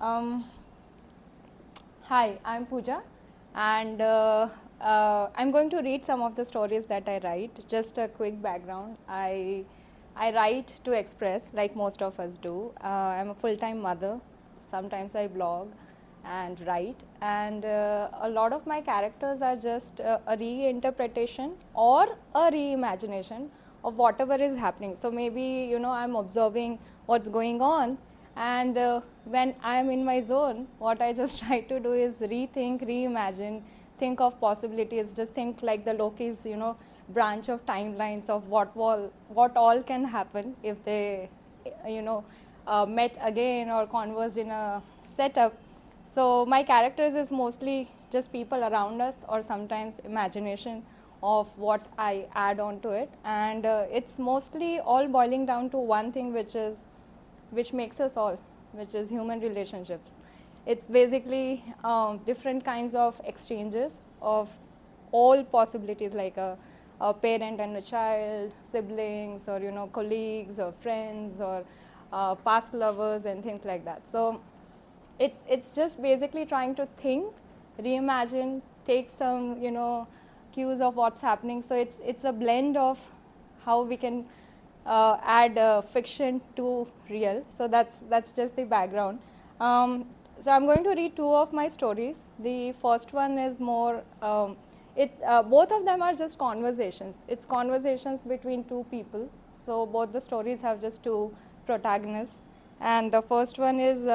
Um, Hi, I'm Pooja, and I'm going to read some of the stories that I write. Just a quick background. I write to express, like most of us do. I'm a full-time mother. Sometimes I blog and write, and a lot of my characters are just a reinterpretation or a reimagination of whatever is happening. So maybe I'm observing what's going on, and when I'm in my zone, what I just try to do is rethink, reimagine, think of possibilities, just think like the Loki's branch of timelines of what all can happen if they met again or conversed in a setup. So my characters is mostly just people around us, or sometimes imagination of what I add on to it, and it's mostly all boiling down to one thing, which makes us all, which is human relationships. It's basically different kinds of exchanges of all possibilities, like a parent and a child, siblings, or colleagues or friends, or past lovers and things like that. So it's just basically trying to think, reimagine, take some cues of what's happening. So it's a blend of how we can add fiction to real. So that's just the background. So I'm going to read two of my stories. The first one is more both of them are just conversations. It's conversations between two people. So both the stories have just two protagonists, and the first one is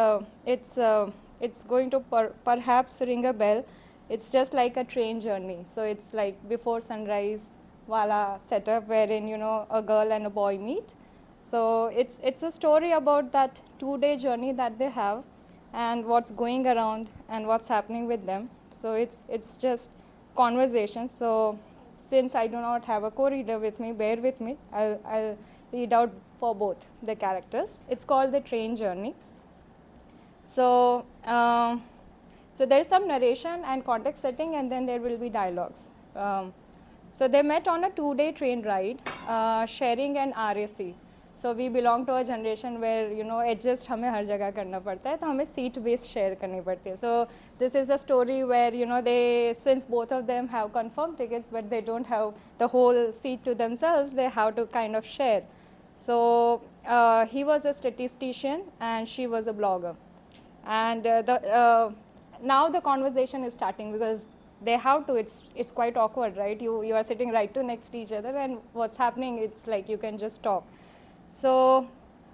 it's going to perhaps ring a bell. It's just like a train journey. So it's like before sunrise wala setup, wherein a girl and a boy meet. So it's a story about that 2-day journey that they have, and what's going around and what's happening with them. So it's just conversation. So since I do not have a co-reader with me, bear with me. I'll read out for both the characters. It's called the train journey. So so there is some narration and context setting, and then there will be dialogues. So they met on a 2-day train ride, sharing an RAC. So we belong to a generation where adjust हमें हर जगह करना पड़ता है, तो हमें seat based share करनी पड़ती है. So this is a story where they, since both of them have confirmed tickets but they don't have the whole seat to themselves, they have to kind of share. So he was a statistician and she was a blogger, and now the conversation is starting because they have to. It's quite awkward, right? You are sitting right to next to each other, and what's happening, it's like you can just talk. So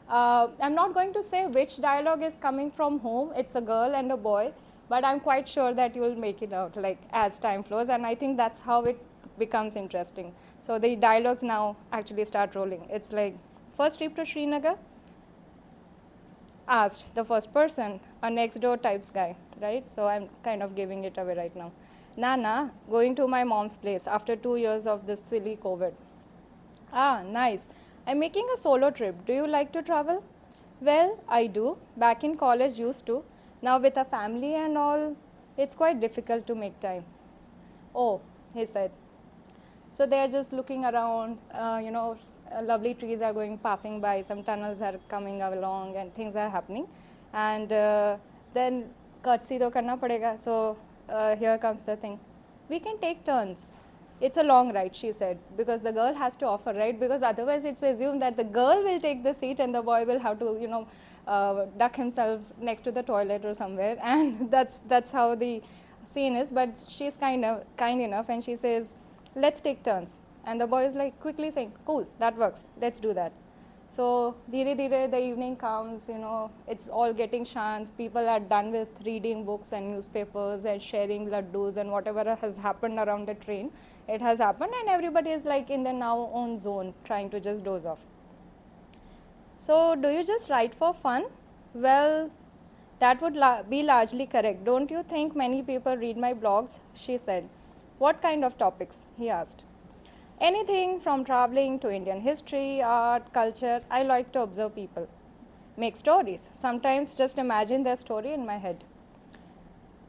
I'm not going to say which dialogue is coming from whom. It's a girl and a boy, but I'm quite sure that you'll make it out like as time flows, and I think that's how it becomes interesting. So the dialogues now actually start rolling. It's like, first trip to Srinagar, asked the first person, a next door types guy, right? So I'm kind of giving it away right now. Nana, going to my mom's place after 2 years of this silly COVID. Ah, nice. I'm making a solo trip. Do you like to travel? Well, I do. Back in college, used to. Now with a family and all, it's quite difficult to make time. Oh, he said. So they are just looking around, lovely trees are passing by, some tunnels are coming along, and things are happening. And then curtsy to karna padega. So here comes the thing. We can take turns. It's a long ride, she said, because the girl has to offer, right? Because otherwise it's assumed that the girl will take the seat and the boy will have to, duck himself next to the toilet or somewhere. And that's how the scene is. But she's kind enough, and she says, let's take turns. And the boy is like quickly saying, cool, that works, let's do that. So dheere dheere the evening comes, it's all getting shant. People are done with reading books and newspapers and sharing laddus, and whatever has happened around the train, it has happened, and everybody is like in their now own zone, trying to just doze off. So do you just write for fun? Well, that would be largely correct. Don't you think many people read my blogs? She said. What kind of topics? He asked. Anything from traveling to Indian history, art, culture. I like to observe people. Make stories. Sometimes just imagine their story in my head.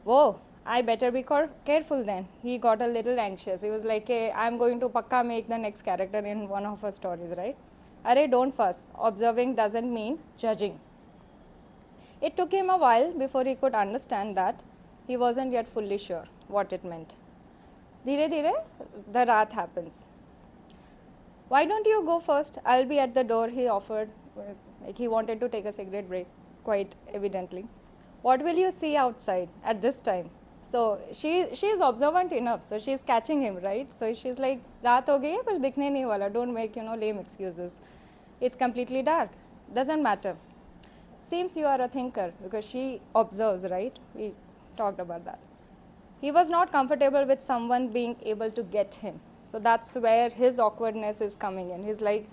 Whoa, I better be careful then. He got a little anxious. He was like, hey, I'm going to pakka make the next character in one of her stories, right? Arey, don't fuss. Observing doesn't mean judging. It took him a while before he could understand that he wasn't yet fully sure what it meant. Dhire dhire, the raat happens. Why don't you go first? I'll be at the door, he offered. Like he wanted to take a cigarette break, quite evidently. What will you see outside at this time? So she is observant enough, so she's catching him, right? So she's like, raat ho gayi hai, par dikhne nahi wala. Don't make, lame excuses. It's completely dark. Doesn't matter. Seems you are a thinker, because she observes, right? We talked about that. He was not comfortable with someone being able to get him. So that's where his awkwardness is coming in. He's like,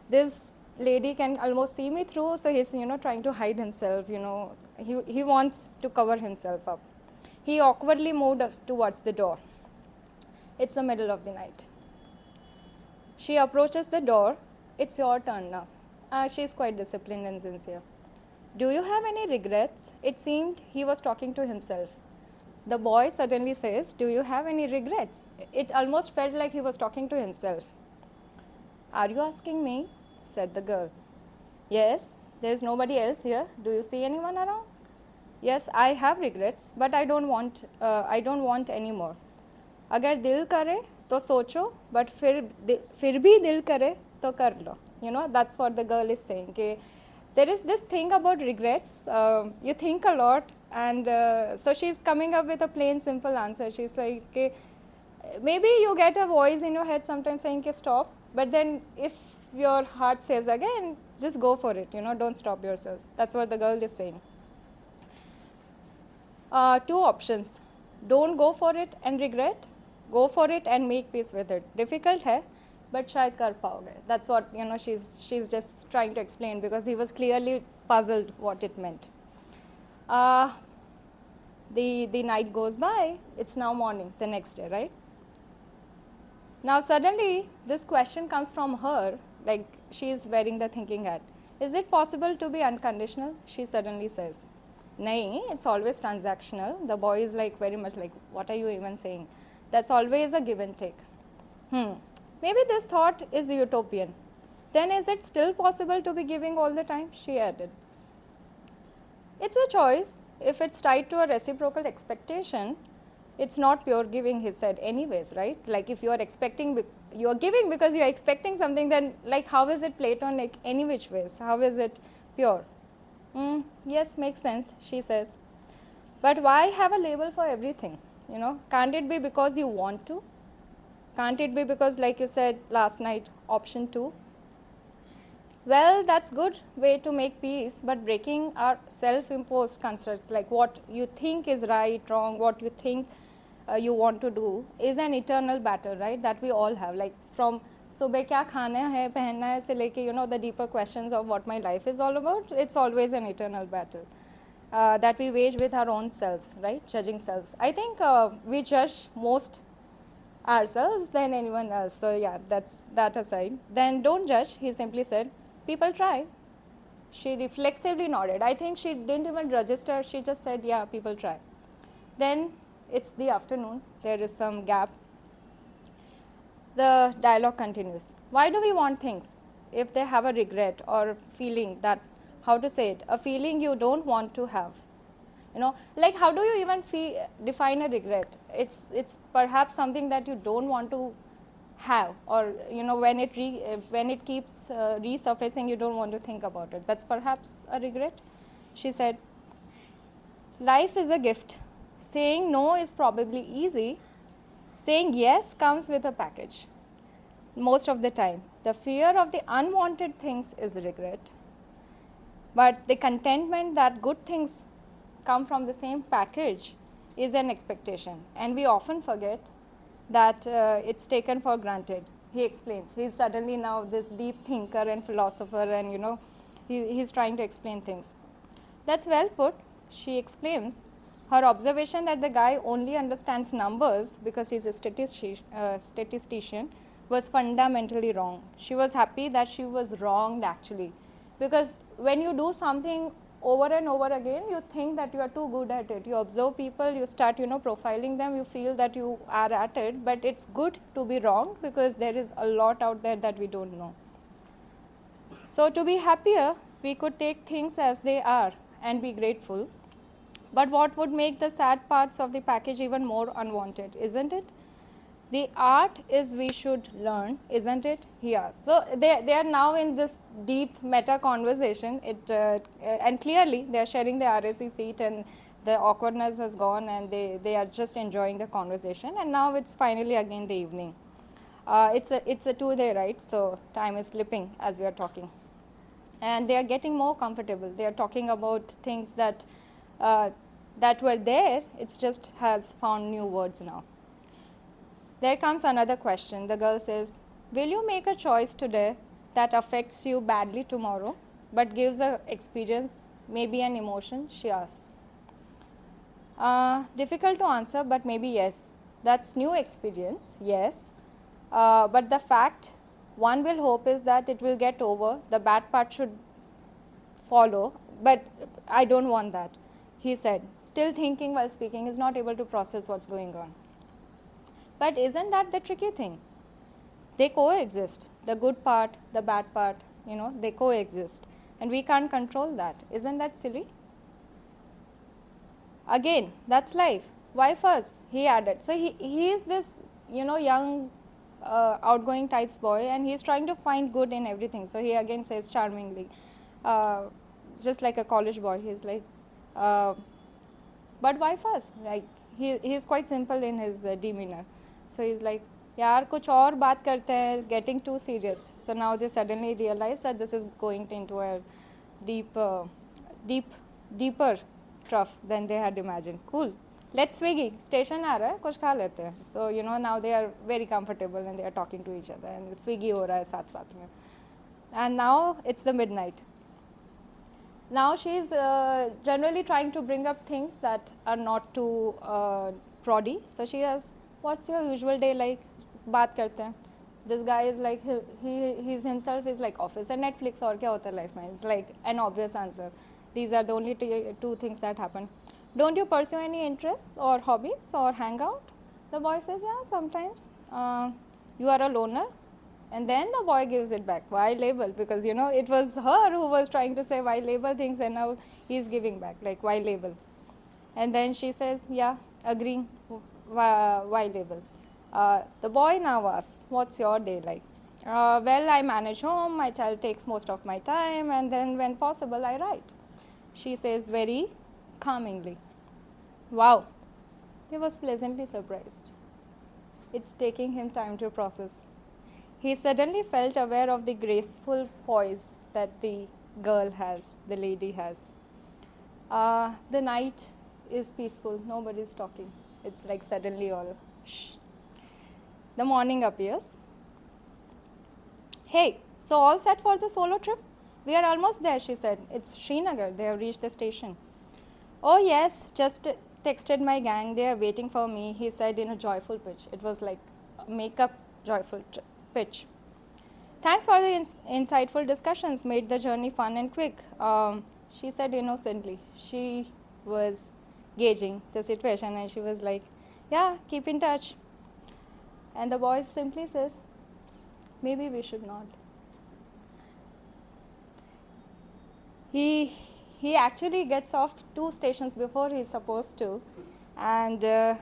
this lady can almost see me through, so he's, trying to hide himself, he wants to cover himself up. He awkwardly moved towards the door. It's the middle of the night. She approaches the door. It's your turn now. She's quite disciplined and sincere. Do you have any regrets? It seemed he was talking to himself. The boy suddenly says, do you have any regrets? It almost felt like he was talking to himself. Are you asking me? Said the girl. Yes, there is nobody else here. Do you see anyone around? Yes, I have regrets, but I don't want any more. अगर दिल करे तो सोचो, but फिर भी दिल करे तो कर लो. That's what the girl is saying. Okay? There is this thing about regrets. You think a lot, and so she's coming up with a plain, simple answer. She's like, okay, maybe you get a voice in your head sometimes saying, okay, stop. But then if your heart says again, just go for it. Don't stop yourself. That's what the girl is saying. Two options. Don't go for it and regret. Go for it and make peace with it. Difficult hai, but shayad kar paoge. That's what she's just trying to explain, because he was clearly puzzled what it meant. The night goes by. It's now morning, the next day, right? Now suddenly this question comes from her, like she's wearing the thinking hat. Is it possible to be unconditional? She suddenly says. Nahi, it's always transactional. The boy is like very much like, what are you even saying? That's always a give and take. Maybe this thought is utopian. Then is it still possible to be giving all the time? She added. It's a choice. If it's tied to a reciprocal expectation, it's not pure giving, he said, anyways, right? Like if you are expecting, you are giving because you are expecting something, then like how is it platonic any which ways? How is it pure? Yes, makes sense, she says. But why have a label for everything? Can't it be because you want to? Can't it be because, like you said last night, option 2? Well, that's good way to make peace, but breaking our self-imposed constructs, like what you think is right, wrong, what you think you want to do, is an eternal battle, right? That we all have, like from सुबह क्या खाना है पहनना है से लेके the deeper questions of what my life is all about. It's always an eternal battle that we wage with our own selves, right? Judging selves. I think we judge most ourselves than anyone else. So yeah, that's that aside. Then don't judge, he simply said. People try. She reflexively nodded. I think she didn't even register. She just said, yeah, people try. Then it's the afternoon. There is some gap. The dialogue continues. Why do we want things if they have a regret or feeling that, how to say it, a feeling you don't want to have? Like how do you even define a regret? It's perhaps something that you don't want to have, or when it keeps resurfacing, you don't want to think about it. That's perhaps a regret. She said, life is a gift. Saying no is probably easy. Saying yes comes with a package. Most of the time, the fear of the unwanted things is regret. But the contentment that good things come from the same package is an expectation. And we often forget that it's taken for granted. He explains. He's suddenly now this deep thinker and philosopher, and he's trying to explain things. That's well put, she exclaims. Her observation that the guy only understands numbers because he's a statistician was fundamentally wrong. She was happy that she was wronged actually, because when you do something over and over again, you think that you are too good at it. You observe people, you start profiling them, you feel that you are at it, but it's good to be wrong because there is a lot out there that we don't know. So to be happier, we could take things as they are and be grateful. But what would make the sad parts of the package even more unwanted, isn't it? The art is we should learn, isn't it? Yeah. So they are now in this deep meta conversation. And clearly they are sharing the RAC seat, and the awkwardness has gone, and they are just enjoying the conversation. And now it's finally again the evening. It's a 2-day ride, so time is slipping as we are talking, and they are getting more comfortable. They are talking about things that were there. It's just has found new words now. There comes another question. The girl says, will you make a choice today that affects you badly tomorrow, but gives a experience, maybe an emotion? She asks. Difficult to answer, but maybe yes. That's new experience, yes. But the fact one will hope is that it will get over. The bad part should follow, but I don't want that. He said, still thinking while speaking, is not able to process what's going on. But isn't that the tricky thing? They coexist. The good part, the bad part, they coexist. And we can't control that. Isn't that silly? Again, that's life. Why fuss? He added. So he is this, young, outgoing types boy, and he's trying to find good in everything. So he again says charmingly, just like a college boy, he's like, but why fuss? Like, he's quite simple in his demeanor. So he's like, yaar kuch aur baat karte hain, getting too serious. So now they suddenly realize that this is going into a deeper trough than they had imagined. Cool. Let's Swiggy. Station aa raha hai, kuch kha lete hain. So now they are very comfortable and they are talking to each other, and Swiggy ho raha hai saath mein. And now it's the midnight. Now she's generally trying to bring up things that are not too proddy. So she asks, what's your usual day like? Baat karte hain. This guy is like, he's himself is like office and Netflix, aur kya hota hai life mein? It's like an obvious answer. These are the only two things that happen. Don't you pursue any interests or hobbies or hang out? The boy says, yeah, sometimes. You are a loner? And then the boy gives it back. Why label? Because, it was her who was trying to say why label things, and now he's giving back, like, why label? And then she says, yeah, agreeing, why label? The boy now asks, what's your day like? Well, I manage home, my child takes most of my time, and then when possible, I write. She says very calmingly, wow. He was pleasantly surprised. It's taking him time to process. He suddenly felt aware of the graceful poise that the girl has, the lady has. The night is peaceful, nobody's talking. It's like suddenly all shh. The morning appears. Hey, so all set for the solo trip? We are almost there, she said. It's Srinagar, they have reached the station. Oh yes, just texted my gang, they are waiting for me, he said in a joyful pitch. It was like a make-up joyful pitch. Thanks for the insightful discussions, made the journey fun and quick, she said innocently. She was gauging the situation and she was like, yeah, keep in touch. And the boy simply says, maybe we should not. He actually gets off 2 stations before he's supposed to, and the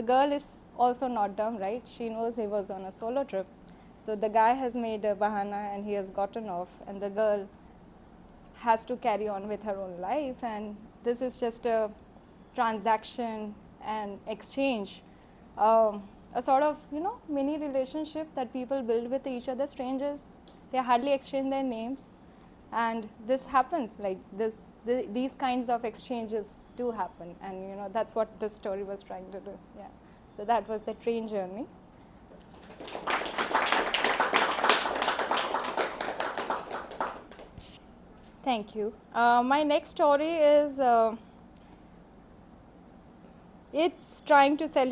girl is also not dumb, right? She knows he was on a solo trip. So the guy has made a bahana and he has gotten off, and the girl has to carry on with her own life, and this is just a transaction and exchange, a sort of, mini relationship that people build with each other, strangers. They hardly exchange their names, and this happens, like these kinds of exchanges do happen, and that's what this story was trying to do. Yeah. So that was the train journey. Thank you. My next story is, it's trying to celebrate